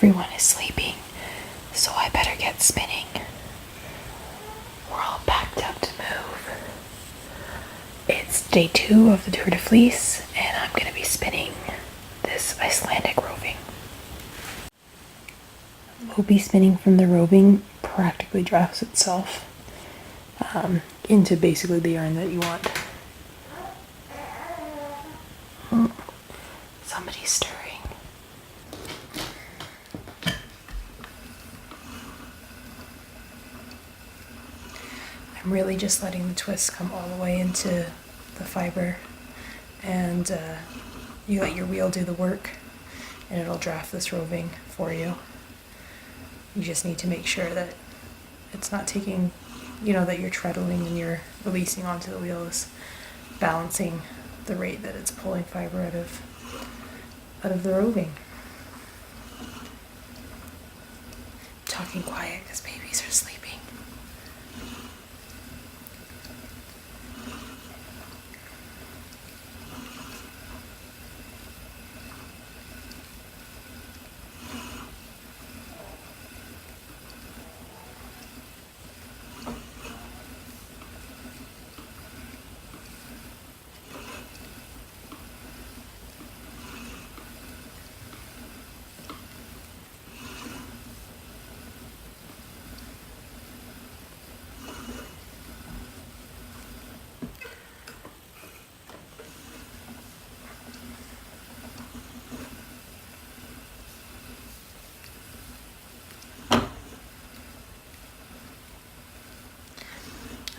everyone is sleeping, so I better get spinning. We're all packed up to move. It's day 2 of the Tour de Fleece, and I'm going to be spinning this Icelandic roving. We'll be spinning from the roving, practically drafts itself into basically the yarn that you want. Somebody's stirring. I'm really just letting the twists come all the way into the fiber, and you let your wheel do the work and it'll draft this roving for you. You just need to make sure that it's not taking, that you're treadling and you're releasing onto the wheel is balancing the rate that it's pulling fiber out of the roving. Talking quiet because babies are sleeping.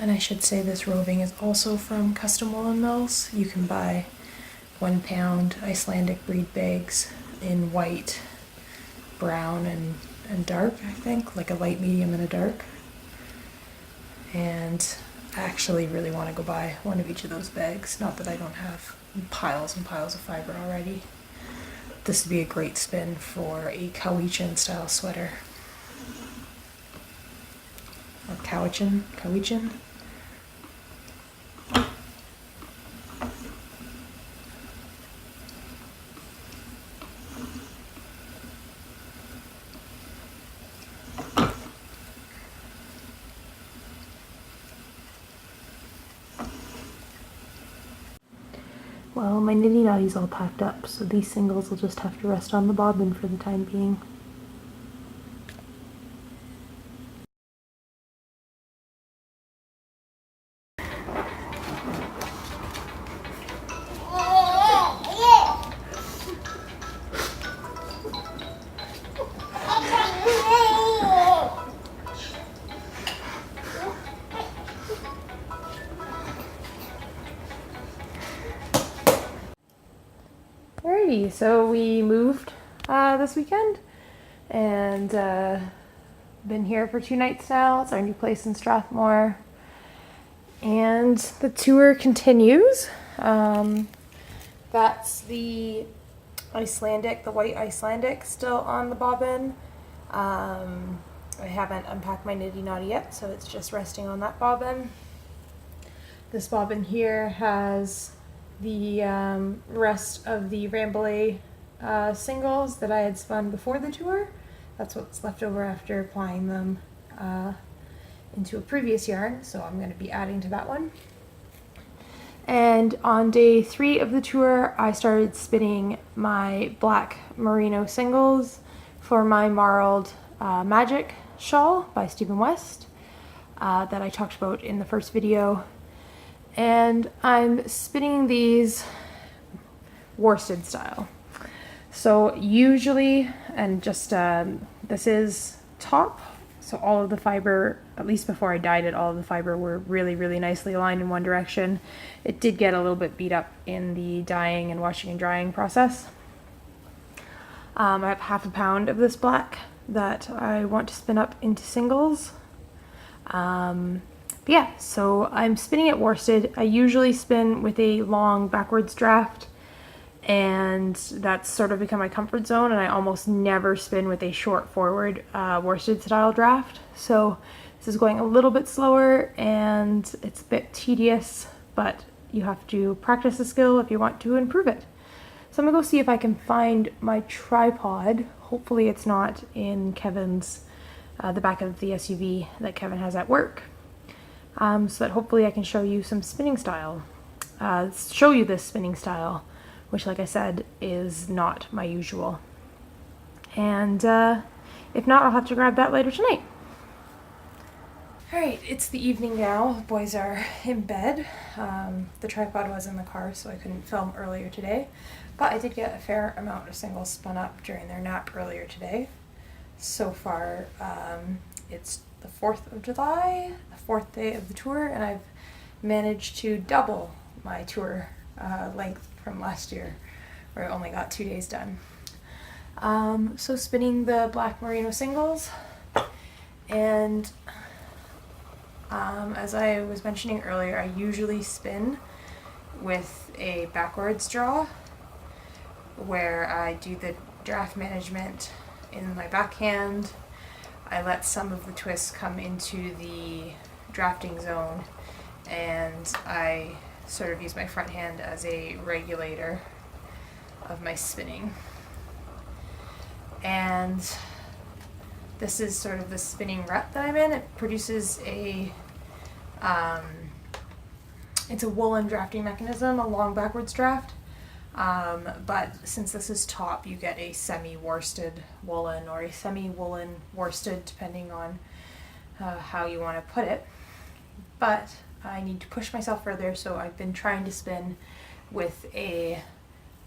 And I should say this roving is also from Custom Woolen Mills. You can buy 1 pound Icelandic breed bags in white, brown, and dark, I think, like a light, medium, and a dark. And I actually really want to go buy one of each of those bags. Not that I don't have piles and piles of fiber already. This would be a great spin for a Cowichan style sweater. Or Cowichan? Well, my niddy noddy's all packed up, so these singles will just have to rest on the bobbin for the time being. Alrighty, so we moved this weekend and been here for 2 nights now. It's our new place in Strathmore, and the tour continues. That's the Icelandic, the white Icelandic, still on the bobbin. I haven't unpacked my niddy noddy yet, so it's just resting on that bobbin. This bobbin here has the rest of the Rambouillet singles that I had spun before the tour. That's what's left over after applying them into a previous yarn, so I'm going to be adding to that one. And on day 3 of the tour, I started spinning my black merino singles for my marled Magic shawl by Stephen West that I talked about in the first video. And I'm spinning these worsted style. So usually, and just this is top, so all of the fiber, at least before I dyed it, all of the fiber were really, really nicely aligned in one direction. It did get a little bit beat up in the dyeing and washing and drying process. I have 1/2 pound of this black that I want to spin up into singles. But yeah, so I'm spinning it worsted. I usually spin with a long backwards draft, and that's sort of become my comfort zone, and I almost never spin with a short forward worsted style draft. So this is going a little bit slower and it's a bit tedious, but you have to practice the skill if you want to improve it. So I'm gonna go see if I can find my tripod. Hopefully it's not in Kevin's, the back of the SUV that Kevin has at work. So that hopefully I can show you some spinning style. Show you this spinning style, which like I said, is not my usual. And if not, I'll have to grab that later tonight. Alright, it's the evening now. The boys are in bed. The tripod was in the car, so I couldn't film earlier today. But I did get a fair amount of singles spun up during their nap earlier today. So far, it's the 4th of July, the 4th day of the tour, and I've managed to double my tour length from last year, where I only got 2 days done. So spinning the black merino singles, and as I was mentioning earlier, I usually spin with a backwards draw, where I do the draft management in my backhand. I let some of the twists come into the drafting zone, and I sort of use my front hand as a regulator of my spinning. And this is sort of the spinning rut that I'm in. It produces it's a woolen drafting mechanism, a long backwards draft. But since this is top, you get a semi-worsted woolen or a semi-woolen worsted, depending on how you want to put it. But I need to push myself further, so I've been trying to spin with a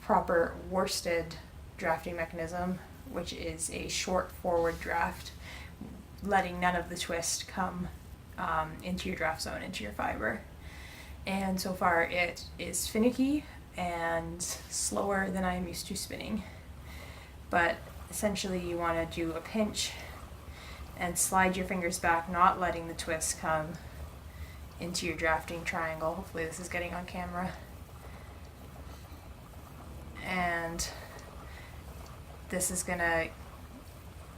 proper worsted drafting mechanism, which is a short forward draft, letting none of the twist come into your draft zone, into your fiber. And so far it is finicky and slower than I am used to spinning. But essentially you want to do a pinch and slide your fingers back, not letting the twist come into your drafting triangle. Hopefully this is getting on camera. And this is gonna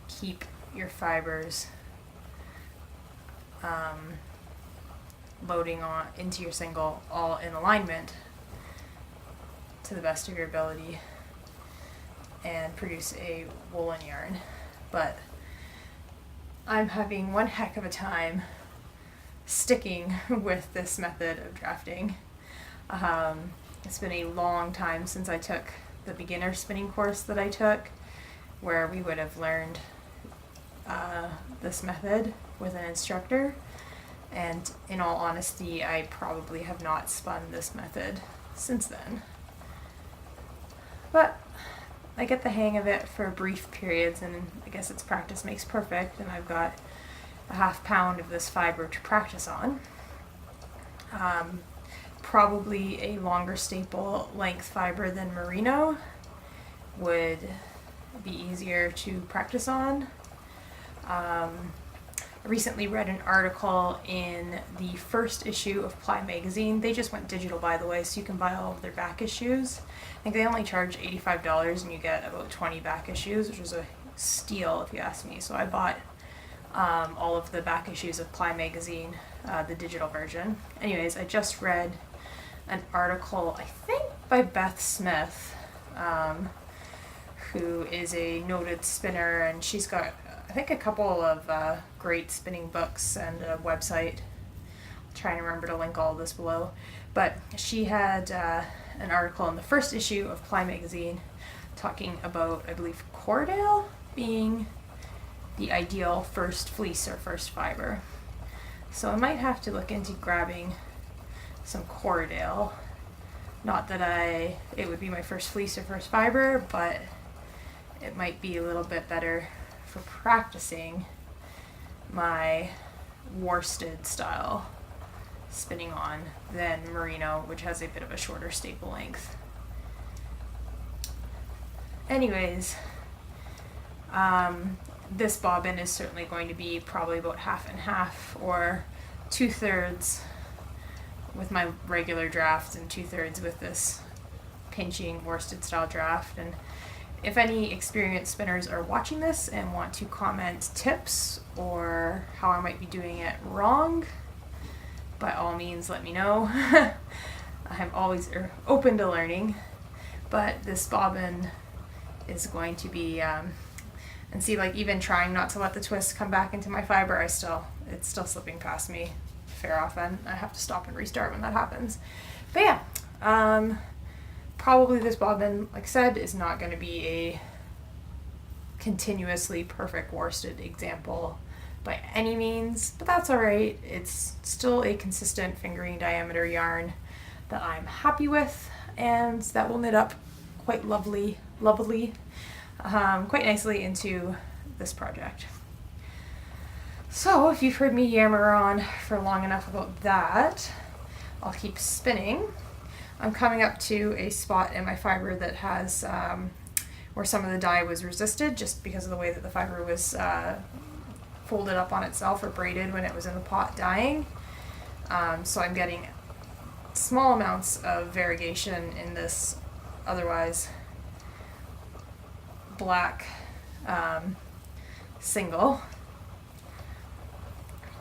keep your fibers loading on into your single, all in alignment to the best of your ability, and produce a woolen yarn. But I'm having one heck of a time sticking with this method of drafting. It's been a long time since I took the beginner spinning course that I took, where we would have learned this method with an instructor, and in all honesty, I probably have not spun this method since then. But I get the hang of it for brief periods, and I guess it's practice makes perfect, and I've got a ½ pound of this fiber to practice on. Probably a longer staple length fiber than Merino would be easier to practice on. I recently read an article in the first issue of Ply magazine. They just went digital, by the way, so you can buy all of their back issues. I think they only charge $85 and you get about 20 back issues, which is a steal if you ask me. So I bought all of the back issues of Ply magazine, the digital version. Anyways, I just read an article, I think by Beth Smith, who is a noted spinner, and she's got, I think, a couple of great spinning books and a website. I'll try and remember to link all of this below. But she had an article in the first issue of Ply magazine talking about, I believe, Cordale being the ideal first fleece or first fiber. So I might have to look into grabbing some Cordale. Not that it would be my first fleece or first fiber, but it might be a little bit better for practicing my worsted style spinning on than Merino, which has a bit of a shorter staple length. Anyways, this bobbin is certainly going to be probably about half and half, or 2/3 with my regular draft and 2/3 with this pinching worsted style draft. And if any experienced spinners are watching this and want to comment tips or how I might be doing it wrong, by all means let me know. I'm always open to learning. but this bobbin is going to be, and see, like, even trying not to let the twist come back into my fiber, it's still slipping past me fair often. I have to stop and restart when that happens. But yeah, probably this bobbin, like I said, is not going to be a continuously perfect worsted example by any means, but that's all right. It's still a consistent fingering diameter yarn that I'm happy with, and that will knit up quite lovely, quite nicely into this project. So if you've heard me yammer on for long enough about that, I'll keep spinning. I'm coming up to a spot in my fiber that has where some of the dye was resisted just because of the way that the fiber was folded up on itself or braided when it was in the pot dyeing. So I'm getting small amounts of variegation in this otherwise black single,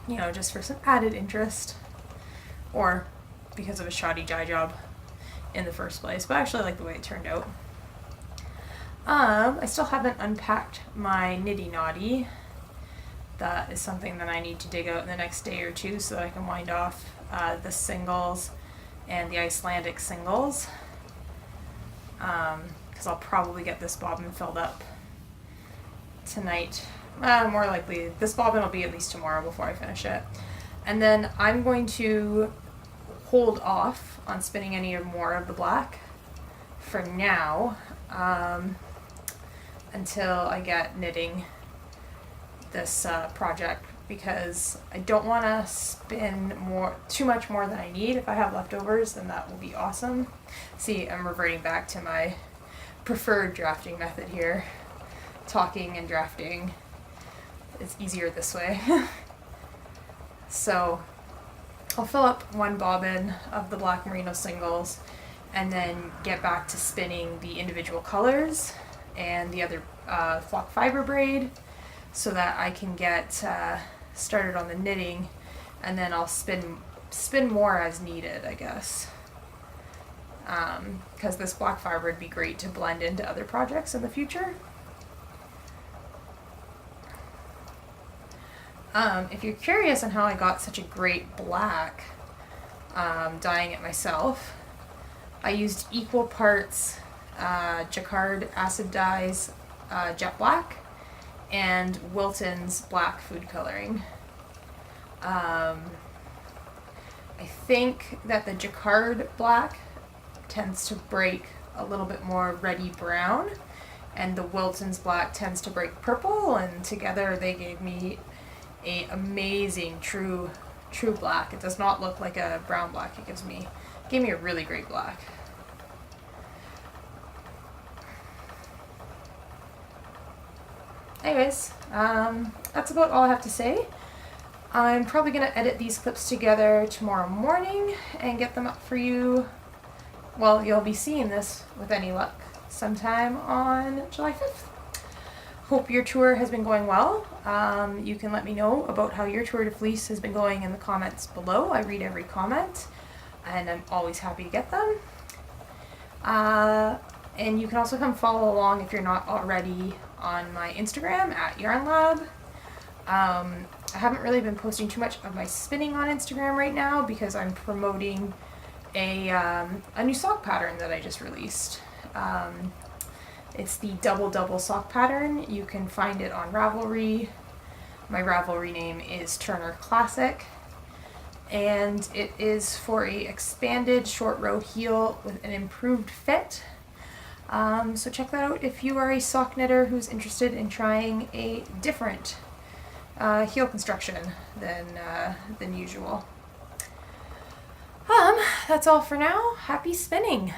you know, just for some added interest, or because of a shoddy dye job in the first place, but I actually like the way it turned out. I still haven't unpacked my nitty naughty. That is something that I need to dig out in the next day or two so that I can wind off the singles and the Icelandic singles, because I'll probably get this bobbin filled up tonight. More likely this bobbin will be at least tomorrow before I finish it, and then I'm going to hold off on spinning any more of the black for now, until I get knitting this project, because I don't want to spin too much more than I need. If I have leftovers, then that will be awesome. See, I'm reverting back to my preferred drafting method here. Talking and drafting is easier this way. So I'll fill up one bobbin of the black merino singles and then get back to spinning the individual colors and the other flock fiber braid so that I can get started on the knitting, and then I'll spin more as needed, I guess, because this black fiber would be great to blend into other projects in the future. If you're curious on how I got such a great black dyeing it myself, I used equal parts Jacquard acid dyes, jet black, and Wilton's black food coloring. I think that the Jacquard black tends to break a little bit more reddy brown, and the Wilton's black tends to break purple, and together they gave me a amazing true black. It does not look like a brown black. It gave me a really great black. Anyways, that's about all I have to say. I'm probably going to edit these clips together tomorrow morning and get them up for you. Well, you'll be seeing this, with any luck, sometime on July 5th. Hope your tour has been going well. You can let me know about how your tour to Fleece has been going in the comments below. I read every comment, and I'm always happy to get them. And you can also come follow along if you're not already on my Instagram at Yarn Lab. I haven't really been posting too much of my spinning on Instagram right now because I'm promoting a new sock pattern that I just released. It's the double sock pattern. You can find it on Ravelry. My Ravelry name is Turner Classic, and it is for a expanded short row heel with an improved fit. So check that out if you are a sock knitter who's interested in trying a different heel construction than usual. That's all for now. Happy spinning!